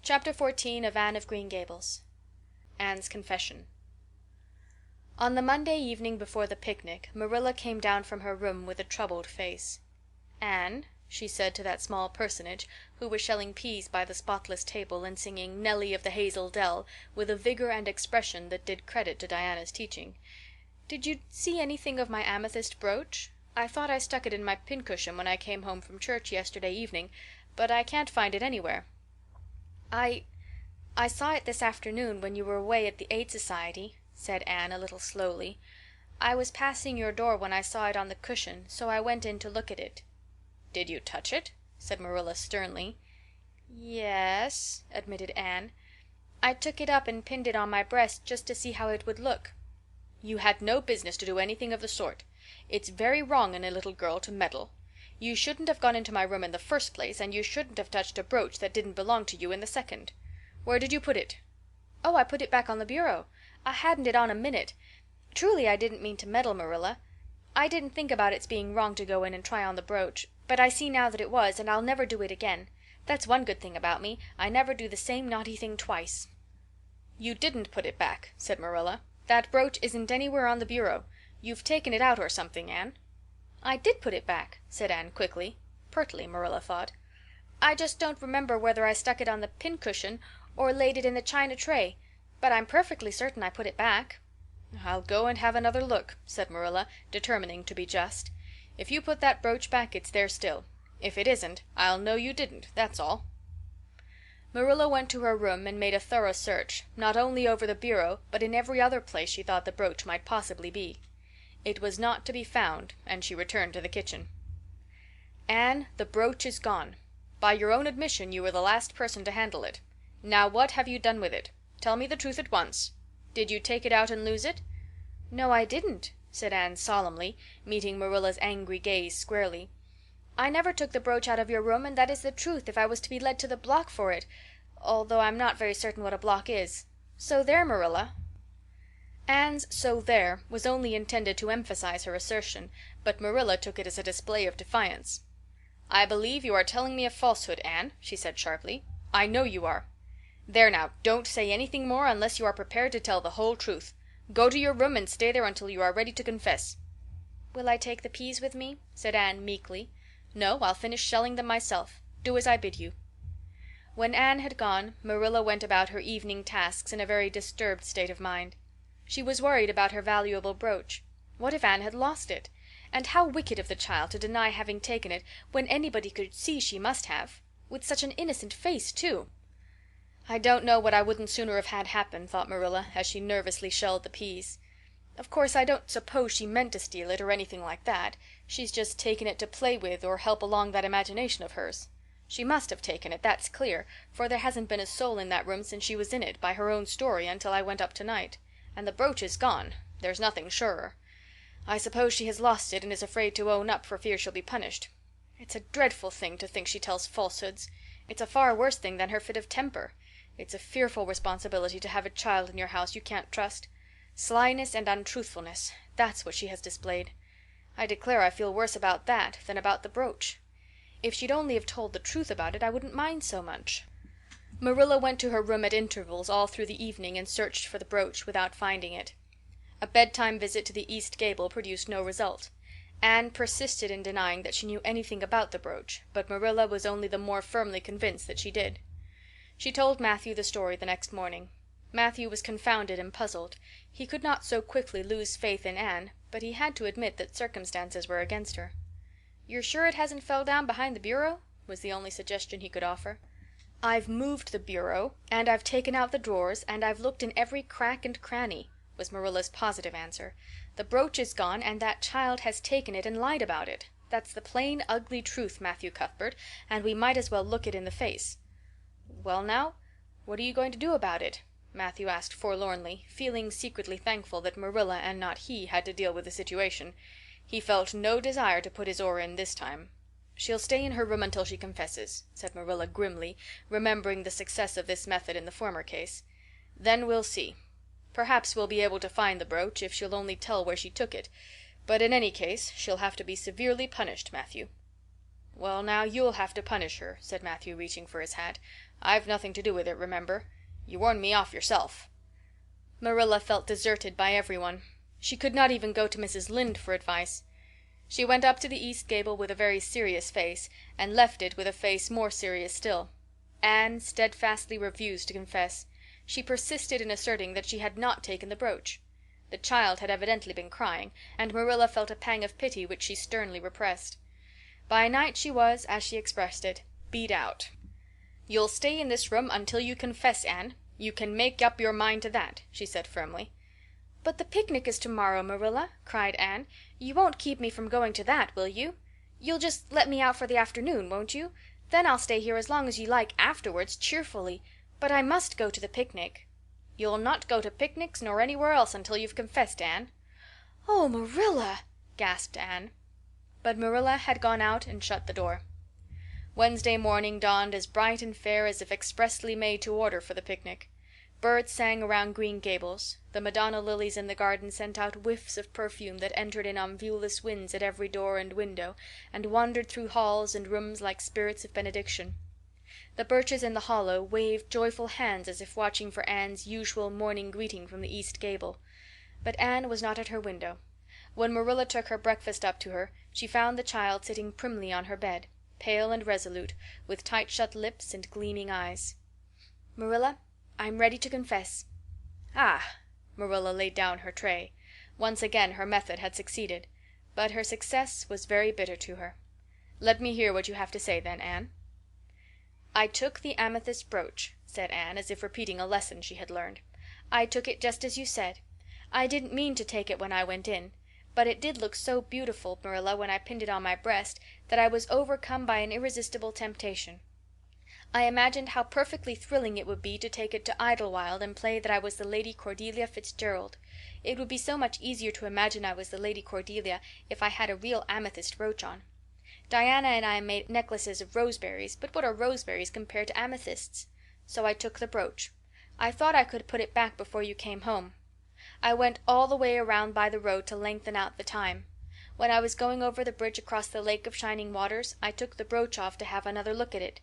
Chapter 14 of Anne of Green Gables. Anne's Confession. On the Monday evening before the picnic, Marilla came down from her room with a troubled face. "Anne," she said to that small personage, who was shelling peas by the spotless table and singing Nelly of the Hazel Dell with a vigor and expression that did credit to Diana's teaching, "did you see anything of my amethyst brooch? I thought I stuck it in my pincushion when I came home from church yesterday evening, but I can't find it anywhere." I saw it this afternoon when you were away at the Aid Society," said Anne a little slowly. "I was passing your door when I saw it on the cushion, so I went in to look at it." "Did you touch it?" said Marilla sternly. "Yes," admitted Anne. "I took it up and pinned it on my breast just to see how it would look." "You had no business to do anything of the sort. It's very wrong in a little girl to meddle. You shouldn't have gone into my room in the first place, and you shouldn't have touched a brooch that didn't belong to you in the second. Where did you put it?" "Oh, I put it back on the bureau. I hadn't it on a minute. Truly, I didn't mean to meddle, Marilla. I didn't think about its being wrong to go in and try on the brooch, but I see now that it was, and I'll never do it again. That's one good thing about me. I never do the same naughty thing twice." "You didn't put it back," said Marilla. "That brooch isn't anywhere on the bureau. You've taken it out or something, Anne." "I did put it back," said Anne quickly. Pertly, Marilla thought. "I just don't remember whether I stuck it on the pincushion or laid it in the china tray, but I'm perfectly certain I put it back." "I'll go and have another look," said Marilla, determining to be just. "If you put that brooch back it's there still. If it isn't, I'll know you didn't, that's all." Marilla went to her room and made a thorough search, not only over the bureau but in every other place she thought the brooch might possibly be. It was not to be found, and she returned to the kitchen. "Anne, the brooch is gone. By your own admission you were the last person to handle it. Now what have you done with it? Tell me the truth at once. Did you take it out and lose it?" "No, I didn't," said Anne solemnly, meeting Marilla's angry gaze squarely. "I never took the brooch out of your room, and that is the truth if I was to be led to the block for it, although I'm not very certain what a block is. So there, Marilla." Anne's "so there" was only intended to emphasize her assertion, but Marilla took it as a display of defiance. "I believe you are telling me a falsehood, Anne," she said sharply. "I know you are. There now, don't say anything more unless you are prepared to tell the whole truth. Go to your room and stay there until you are ready to confess." "Will I take the peas with me?" said Anne meekly. "No, I'll finish shelling them myself. Do as I bid you." When Anne had gone, Marilla went about her evening tasks in a very disturbed state of mind. She was worried about her valuable brooch. What if Anne had lost it? And how wicked of the child to deny having taken it when anybody could see she must have. With such an innocent face, too. "I don't know what I wouldn't sooner have had happen," thought Marilla, as she nervously shelled the peas. "Of course, I don't suppose she meant to steal it or anything like that. She's just taken it to play with or help along that imagination of hers. She must have taken it, that's clear, for there hasn't been a soul in that room since she was in it, by her own story, until I went up tonight. And the brooch is gone. There's nothing surer. I suppose she has lost it and is afraid to own up for fear she'll be punished. It's a dreadful thing to think she tells falsehoods. It's a far worse thing than her fit of temper. It's a fearful responsibility to have a child in your house you can't trust. Slyness and untruthfulness, that's what she has displayed. I declare I feel worse about that than about the brooch. If she'd only have told the truth about it I wouldn't mind so much." Marilla went to her room at intervals all through the evening and searched for the brooch without finding it. A bedtime visit to the east gable produced no result. Anne persisted in denying that she knew anything about the brooch, but Marilla was only the more firmly convinced that she did. She told Matthew the story the next morning. Matthew was confounded and puzzled. He could not so quickly lose faith in Anne, but he had to admit that circumstances were against her. "You're sure it hasn't fell down behind the bureau?" was the only suggestion he could offer. "I've moved the bureau, and I've taken out the drawers, and I've looked in every crack and cranny," was Marilla's positive answer. "The brooch is gone, and that child has taken it and lied about it. That's the plain, ugly truth, Matthew Cuthbert, and we might as well look it in the face." "Well now, what are you going to do about it?" Matthew asked forlornly, feeling secretly thankful that Marilla and not he had to deal with the situation. He felt no desire to put his oar in this time. "She'll stay in her room until she confesses," said Marilla grimly, remembering the success of this method in the former case. "Then we'll see. Perhaps we'll be able to find the brooch if she'll only tell where she took it, but in any case she'll have to be severely punished, Matthew." "Well now, you'll have to punish her," said Matthew, reaching for his hat. I've nothing to do with it, remember. You warned me off yourself." Marilla felt deserted by everyone. She could not even go to Mrs. Lynde for advice. She went up to the east gable with a very serious face, and left it with a face more serious still. Anne steadfastly refused to confess. She persisted in asserting that she had not taken the brooch. The child had evidently been crying, and Marilla felt a pang of pity which she sternly repressed. By night she was, as she expressed it, beat out. "You'll stay in this room until you confess, Anne. You can make up your mind to that," she said firmly. "But the picnic is tomorrow, Marilla," cried Anne. "You won't keep me from going to that, will you? You'll just let me out for the afternoon, won't you? Then I'll stay here as long as you like afterwards, cheerfully. But I must go to the picnic." "You'll not go to picnics nor anywhere else until you've confessed, Anne." "Oh, Marilla!" gasped Anne. But Marilla had gone out and shut the door. Wednesday morning dawned as bright and fair as if expressly made to order for the picnic. Birds sang around Green Gables. The Madonna lilies in the garden sent out whiffs of perfume that entered in on viewless winds at every door and window, and wandered through halls and rooms like spirits of benediction. The birches in the hollow waved joyful hands as if watching for Anne's usual morning greeting from the east gable. But Anne was not at her window. When Marilla took her breakfast up to her, she found the child sitting primly on her bed, pale and resolute, with tight-shut lips and gleaming eyes. "Marilla, I'm ready to confess." "Ah!" Marilla laid down her tray. Once again her method had succeeded, but her success was very bitter to her. "Let me hear what you have to say, then, Anne." "I took the amethyst brooch," said Anne, as if repeating a lesson she had learned. "I took it just as you said. I didn't mean to take it when I went in, but it did look so beautiful, Marilla, when I pinned it on my breast, that I was overcome by an irresistible temptation. I imagined how perfectly thrilling it would be to take it to Idlewild and play that I was the Lady Cordelia Fitzgerald. It would be so much easier to imagine I was the Lady Cordelia if I had a real amethyst brooch on. Diana and I made necklaces of roseberries, but what are roseberries compared to amethysts? So I took the brooch. I thought I could put it back before you came home. I went all the way around by the road to lengthen out the time. When I was going over the bridge across the Lake of Shining Waters, I took the brooch off to have another look at it.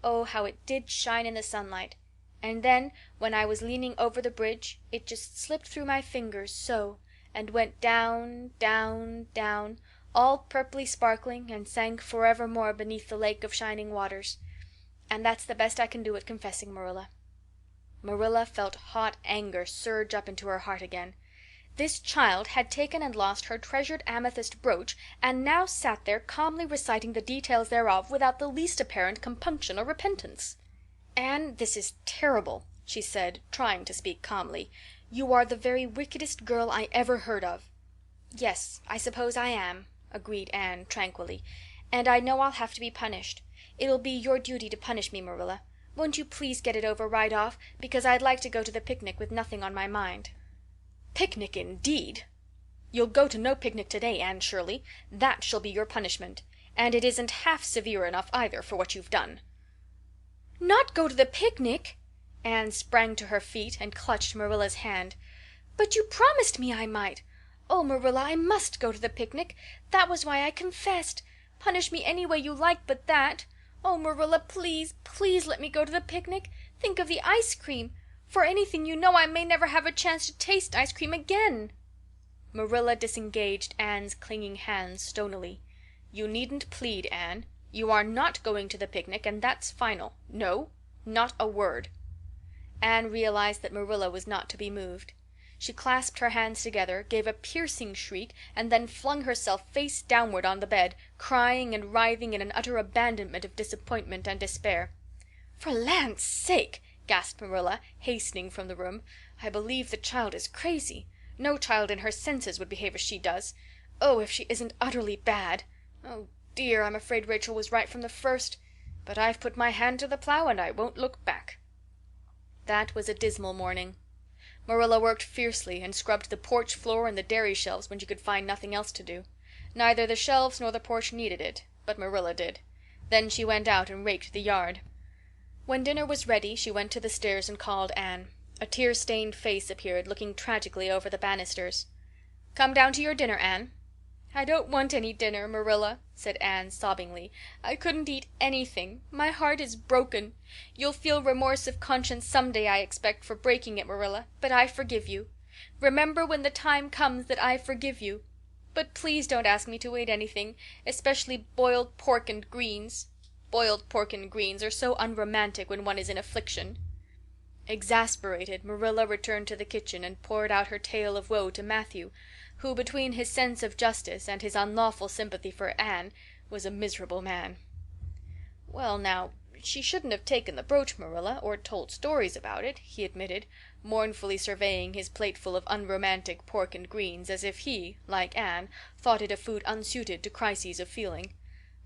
Oh, how it did shine in the sunlight! And then, when I was leaning over the bridge, it just slipped through my fingers, so, and went down, down, down, all purply sparkling, and sank forevermore beneath the Lake of Shining Waters. And that's the best I can do at confessing, Marilla." Marilla felt hot anger surge up into her heart again. This child had taken and lost her treasured amethyst brooch, and now sat there calmly reciting the details thereof without the least apparent compunction or repentance. "Anne, this is terrible," she said, trying to speak calmly. "You are the very wickedest girl I ever heard of." "Yes, I suppose I am," agreed Anne tranquilly, "and I know I'll have to be punished. It'll be your duty to punish me, Marilla. Won't you please get it over right off, because I'd like to go to the picnic with nothing on my mind." "Picnic, indeed! You'll go to no picnic today, Anne Shirley. That shall be your punishment. And it isn't half severe enough either for what you've done." "Not go to the picnic!" Anne sprang to her feet and clutched Marilla's hand. "But you promised me I might. Oh, Marilla, I must go to the picnic. That was why I confessed. Punish me any way you like but that. Oh, Marilla, please, please let me go to the picnic. Think of the ice cream. For anything you know, I may never have a chance to taste ice cream again." Marilla disengaged Anne's clinging hands stonily. "You needn't plead, Anne. You are not going to the picnic, and that's final. No, not a word." Anne realized that Marilla was not to be moved. She clasped her hands together, gave a piercing shriek, and then flung herself face downward on the bed, crying and writhing in an utter abandonment of disappointment and despair. "For land's sake!" gasped Marilla, hastening from the room. "I believe the child is crazy. No child in her senses would behave as she does. Oh, if she isn't utterly bad! Oh, dear, I'm afraid Rachel was right from the first. But I've put my hand to the plow and I won't look back." That was a dismal morning. Marilla worked fiercely and scrubbed the porch floor and the dairy shelves when she could find nothing else to do. Neither the shelves nor the porch needed it, but Marilla did. Then she went out and raked the yard. When dinner was ready she went to the stairs and called Anne. A tear-stained face appeared, looking tragically over the banisters. "Come down to your dinner, Anne." "I don't want any dinner, Marilla," said Anne sobbingly. "I couldn't eat anything. My heart is broken. You'll feel remorse of conscience some day, I expect, for breaking it, Marilla, but I forgive you. Remember when the time comes that I forgive you. But please don't ask me to eat anything, especially boiled pork and greens. Boiled pork and greens are so unromantic when one is in affliction." Exasperated, Marilla returned to the kitchen and poured out her tale of woe to Matthew, who, between his sense of justice and his unlawful sympathy for Anne, was a miserable man. "Well now, she shouldn't have taken the brooch, Marilla, or told stories about it," he admitted, mournfully surveying his plateful of unromantic pork and greens as if he, like Anne, thought it a food unsuited to crises of feeling.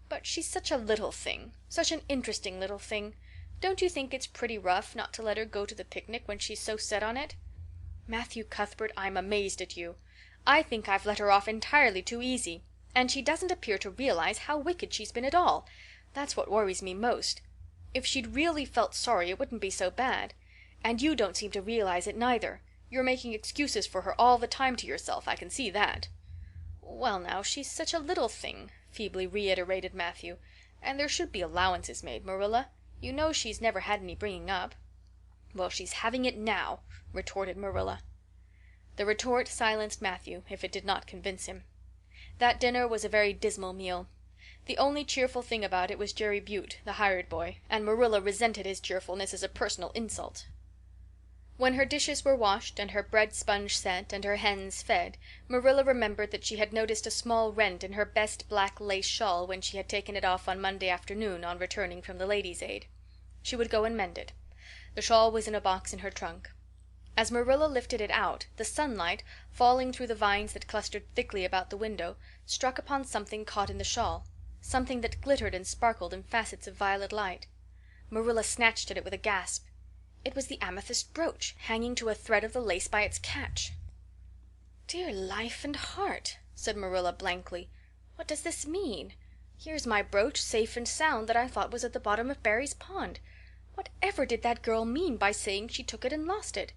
"But she's such a little thing, such an interesting little thing. Don't you think it's pretty rough not to let her go to the picnic when she's so set on it?" "Matthew Cuthbert, I'm amazed at you. I think I've let her off entirely too easy, and she doesn't appear to realize how wicked she's been at all. That's what worries me most. If she'd really felt sorry it wouldn't be so bad. And you don't seem to realize it neither. You're making excuses for her all the time to yourself, I can see that." "Well now, she's such a little thing," feebly reiterated Matthew, "and there should be allowances made, Marilla. You know she's never had any bringing up." "Well, she's having it now," retorted Marilla. The retort silenced Matthew, if it did not convince him. That dinner was a very dismal meal. The only cheerful thing about it was Jerry Butte, the hired boy, and Marilla resented his cheerfulness as a personal insult. When her dishes were washed and her bread sponge set and her hens fed, Marilla remembered that she had noticed a small rent in her best black lace shawl when she had taken it off on Monday afternoon on returning from the Ladies' Aid. She would go and mend it. The shawl was in a box in her trunk. As Marilla lifted it out, the sunlight, falling through the vines that clustered thickly about the window, struck upon something caught in the shawl, something that glittered and sparkled in facets of violet light. Marilla snatched at it with a gasp. It was the amethyst brooch, hanging to a thread of the lace by its catch. "Dear life and heart," said Marilla blankly. "What does this mean? Here's my brooch, safe and sound, that I thought was at the bottom of Barry's pond. Whatever did that girl mean by saying she took it and lost it?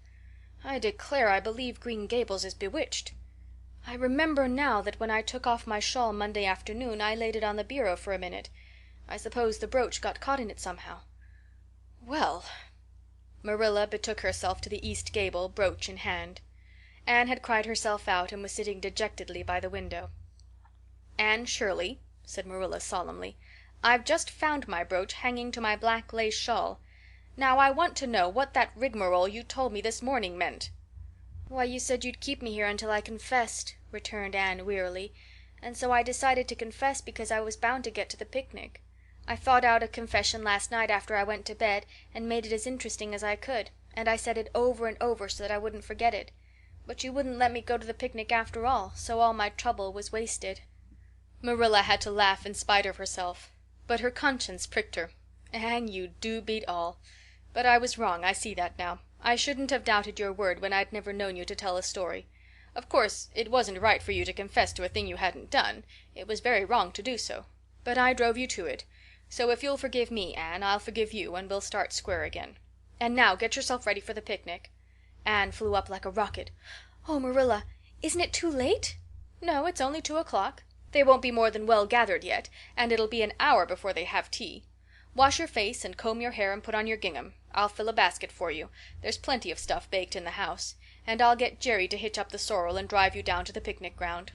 I declare I believe Green Gables is bewitched. I remember now that when I took off my shawl Monday afternoon I laid it on the bureau for a minute. I suppose the brooch got caught in it somehow. Well—" Marilla betook herself to the east gable, brooch in hand. Anne had cried herself out and was sitting dejectedly by the window. "Anne Shirley," said Marilla solemnly, "I've just found my brooch hanging to my black lace shawl. Now I want to know what that rigmarole you told me this morning meant." "Why, you said you'd keep me here until I confessed," returned Anne wearily, "and so I decided to confess because I was bound to get to the picnic. I thought out a confession last night after I went to bed and made it as interesting as I could, and I said it over and over so that I wouldn't forget it. But you wouldn't let me go to the picnic after all, so all my trouble was wasted." Marilla had to laugh in spite of herself, but her conscience pricked her. "Anne, you do beat all. But I was wrong, I see that now. I shouldn't have doubted your word when I'd never known you to tell a story. Of course, it wasn't right for you to confess to a thing you hadn't done. It was very wrong to do so. But I drove you to it. So if you'll forgive me, Anne, I'll forgive you, and we'll start square again. And now get yourself ready for the picnic." Anne flew up like a rocket. "Oh, Marilla, isn't it too late?" "No, it's only 2 o'clock. They won't be more than well gathered yet, and it'll be an hour before they have tea. Wash your face and comb your hair and put on your gingham. I'll fill a basket for you. There's plenty of stuff baked in the house. And I'll get Jerry to hitch up the sorrel and drive you down to the picnic ground."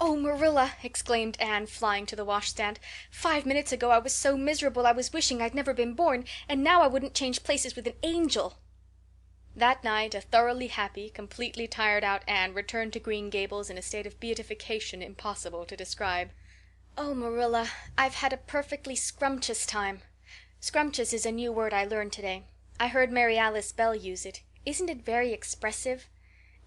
"Oh, Marilla," exclaimed Anne, flying to the washstand, "5 minutes ago I was so miserable I was wishing I'd never been born, and now I wouldn't change places with an angel." That night a thoroughly happy, completely tired out Anne returned to Green Gables in a state of beatification impossible to describe. "Oh, Marilla, I've had a perfectly scrumptious time. Scrumptious is a new word I learned today. I heard Mary Alice Bell use it. Isn't it very expressive?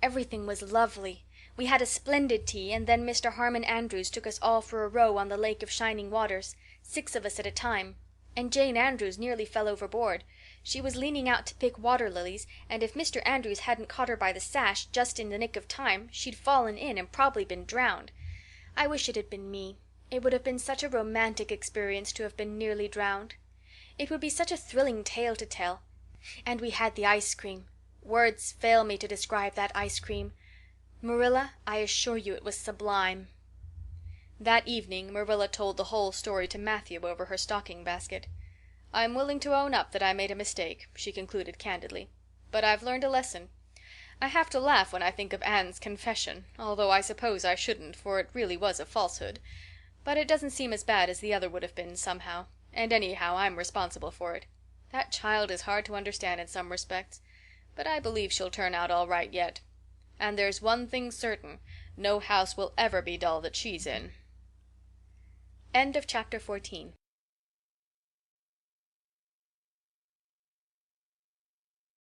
Everything was lovely. We had a splendid tea, and then Mr. Harmon Andrews took us all for a row on the Lake of Shining Waters, 6 of us at a time. And Jane Andrews nearly fell overboard. She was leaning out to pick water lilies, and if Mr. Andrews hadn't caught her by the sash just in the nick of time she'd fallen in and probably been drowned. I wish it had been me. It would have been such a romantic experience to have been nearly drowned. It would be such a thrilling tale to tell. And we had the ice cream. Words fail me to describe that ice cream. Marilla, I assure you it was sublime." That evening Marilla told the whole story to Matthew over her stocking basket. "I'm willing to own up that I made a mistake," she concluded candidly. "But I've learned a lesson. I have to laugh when I think of Anne's confession, although I suppose I shouldn't, for it really was a falsehood. But it doesn't seem as bad as the other would have been, somehow. And anyhow, I'm responsible for it. That child is hard to understand in some respects, but I believe she'll turn out all right yet. And there's one thing certain, no house will ever be dull that she's in." End of chapter 14.